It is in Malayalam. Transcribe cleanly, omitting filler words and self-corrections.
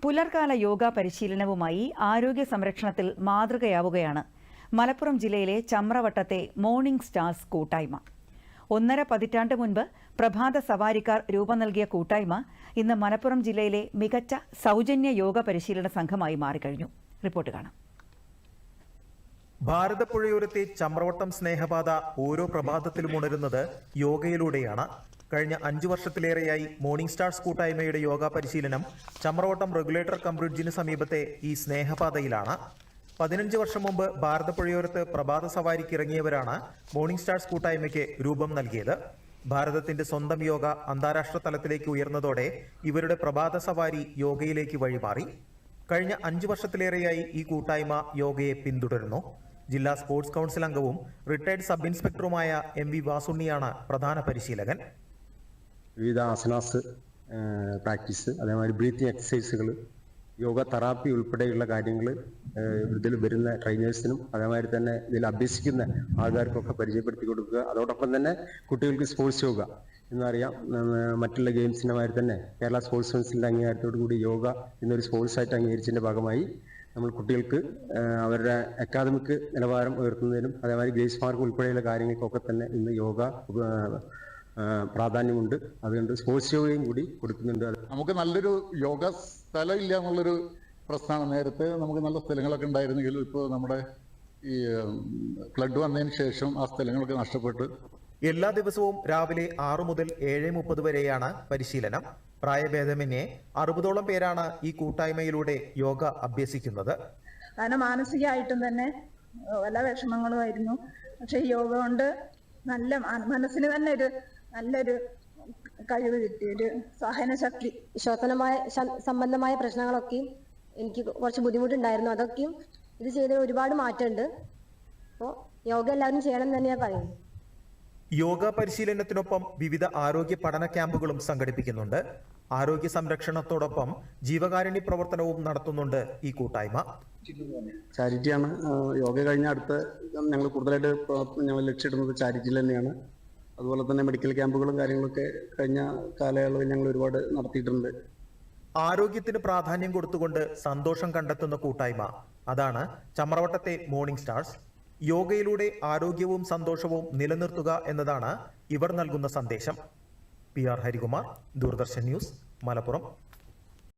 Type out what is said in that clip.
പുലർകാല യോഗ പരിശീലനവുമായി ആരോഗ്യ സംരക്ഷണത്തിൽ മാതൃകയാവുകയാണ് മലപ്പുറം ജില്ലയിലെ ചമ്രവട്ടത്തെ മോർണിംഗ് സ്റ്റാർസ് കൂട്ടായ്മ. 1.5 പതിറ്റാണ്ട് മുൻപ് പ്രഭാത സവാരിക്കാർ രൂപം നൽകിയ കൂട്ടായ്മ ഇന്ന് മലപ്പുറം ജില്ലയിലെ മികച്ച സൗജന്യ യോഗ പരിശീലന സംഘമായി മാറിക്കഴിഞ്ഞു. റിപ്പോർട്ട് കാണാം. ഭാരതപ്പുഴയോരത്തെ ചമ്രവട്ടം സ്നേഹപാത ഓരോ പ്രഭാതത്തിലും ഉണരുന്നത് യോഗയിലൂടെയാണ്. കഴിഞ്ഞ 5 വർഷത്തിലേറെയായി മോർണിംഗ് സ്റ്റാർസ് കൂട്ടായ്മയുടെ യോഗ പരിശീലനം ചമ്രവട്ടം റെഗുലേറ്റർ കം ബ്രിഡ്ജിന് സമീപത്തെ ഈ സ്നേഹപാതയിലാണ്. 15 വർഷം മുമ്പ് ഭാരതപ്പുഴയോരത്ത് പ്രഭാത സവാരിക്ക് ഇറങ്ങിയവരാണ് മോർണിംഗ് സ്റ്റാർസ് കൂട്ടായ്മയ്ക്ക് രൂപം നൽകിയത്. ഭാരതത്തിന്റെ സ്വന്തം യോഗ അന്താരാഷ്ട്ര തലത്തിലേക്ക് ഉയർന്നതോടെ ഇവരുടെ പ്രഭാത സവാരി യോഗയിലേക്ക് വഴിമാറി. കഴിഞ്ഞ 5 വർഷത്തിലേറെയായി ഈ കൂട്ടായ്മ യോഗയെ പിന്തുടരുന്നു. ജില്ലാ സ്പോർട്സ് കൗൺസിൽ അംഗവും റിട്ടയർഡ് സബ് ഇൻസ്പെക്ടറുമായ MV വാസുണ്ണിയാണ് പ്രധാന പരിശീലകൻ. വിവിധ ആസനാസ് പ്രാക്ടീസ്, അതേമാതിരി ബ്രീത്തിങ് എക്സസൈസുകൾ, യോഗ തെറാപ്പി ഉൾപ്പെടെയുള്ള കാര്യങ്ങൾ ഇതിൽ വരുന്ന ട്രെയിനേഴ്സിനും അതേമാതിരി തന്നെ ഇതിൽ അഭ്യസിക്കുന്ന ആൾക്കാർക്കൊക്കെ പരിചയപ്പെടുത്തി കൊടുക്കുക. അതോടൊപ്പം തന്നെ കുട്ടികൾക്ക് സ്പോർട്സ് യോഗ എന്നറിയാം, മറ്റുള്ള ഗെയിംസിൻ്റെ മാതിരി തന്നെ കേരള സ്പോർട്സ് കൗൺസിലിൻ്റെ അംഗീകാരത്തോടു കൂടി യോഗ എന്നൊരു സ്പോർട്സായിട്ട് അംഗീകരിച്ചതിൻ്റെ ഭാഗമായി നമ്മൾ കുട്ടികൾക്ക് അവരുടെ അക്കാദമിക് നിലവാരം ഉയർത്തുന്നതിനും അതേമാതിരി ഗ്രേസ് മാർക്ക് ഉൾപ്പെടെയുള്ള കാര്യങ്ങൾക്കൊക്കെ തന്നെ ഇന്ന് യോഗ പ്രാധാന്യമുണ്ട്. അതുകൊണ്ട് സ്പോർട്സ് യോഗയും കൂടി കൊടുക്കുന്നുണ്ട്. നമുക്ക് നല്ലൊരു യോഗ സ്ഥലം ഇല്ല എന്നുള്ളൊരു പ്രശ്നമാണ്. നേരത്തെ നമുക്ക് നല്ല സ്ഥലങ്ങളൊക്കെ ഉണ്ടായിരുന്നെങ്കിലും ഇപ്പോൾ നമ്മുടെ ഈ ഫ്ലഡ് വന്നതിന് ശേഷം ആ സ്ഥലങ്ങളൊക്കെ നഷ്ടപ്പെട്ടു. എല്ലാ ദിവസവും രാവിലെ 6 മുതൽ 7:30 വരെയാണ് പരിശീലനം. പ്രായഭേദമന്യേ 60ഓളം പേരാണ് ഈ കൂട്ടായ്മയിലൂടെ യോഗ അഭ്യസിക്കുന്നത്. കാരണം മാനസികമായിട്ടും തന്നെ പല വിഷമങ്ങളുമായിരുന്നു. പക്ഷെ യോഗ കൊണ്ട് നല്ല മനസ്സിന് തന്നെ നല്ലൊരു കഴിവ് കിട്ടി, ഒരു സഹനശക്തി. ശ്വസനമായ സംബന്ധമായ പ്രശ്നങ്ങളൊക്കെയും എനിക്ക് കുറച്ച് ബുദ്ധിമുട്ടുണ്ടായിരുന്നു. അതൊക്കെയും ഇത് ചെയ്ത് ഒരുപാട് മാറ്റമുണ്ട്. അപ്പോൾ യോഗ എല്ലാവരും ചെയ്യണം എന്ന് തന്നെയാണ് പറയുന്നത്. യോഗ പരിശീലനത്തിനൊപ്പം വിവിധ ആരോഗ്യ പഠന ക്യാമ്പുകളും സംഘടിപ്പിക്കുന്നുണ്ട്. ആരോഗ്യ സംരക്ഷണത്തോടൊപ്പം ജീവകാരുണ്യ പ്രവർത്തനവും നടത്തുന്നുണ്ട് ഈ കൂട്ടായ്മ. ചാരിറ്റിയാണ്. യോഗ കഴിഞ്ഞ അടുത്ത് ഞങ്ങൾ കൂടുതലായിട്ട് ഞങ്ങൾ ലക്ഷ്യമിടുന്നത് ചാരിറ്റിയിൽ തന്നെയാണ്. അതുപോലെ തന്നെ മെഡിക്കൽ ക്യാമ്പുകളും കാര്യങ്ങളൊക്കെ കഴിഞ്ഞ കാലയളവിൽ ഞങ്ങൾ ഒരുപാട് നടത്തിയിട്ടുണ്ട്. ആരോഗ്യത്തിന് പ്രാധാന്യം കൊടുത്തുകൊണ്ട് സന്തോഷം കണ്ടെത്തുന്ന കൂട്ടായ്മ, അതാണ് ചമ്രവട്ടത്തെ മോർണിംഗ് സ്റ്റാർസ്. യോഗയിലൂടെ ആരോഗ്യവും സന്തോഷവും നിലനിർത്തുക എന്നതാണ് ഇവർ നൽകുന്ന സന്ദേശം. PR Harikumar, Doordarshan news, Malappuram.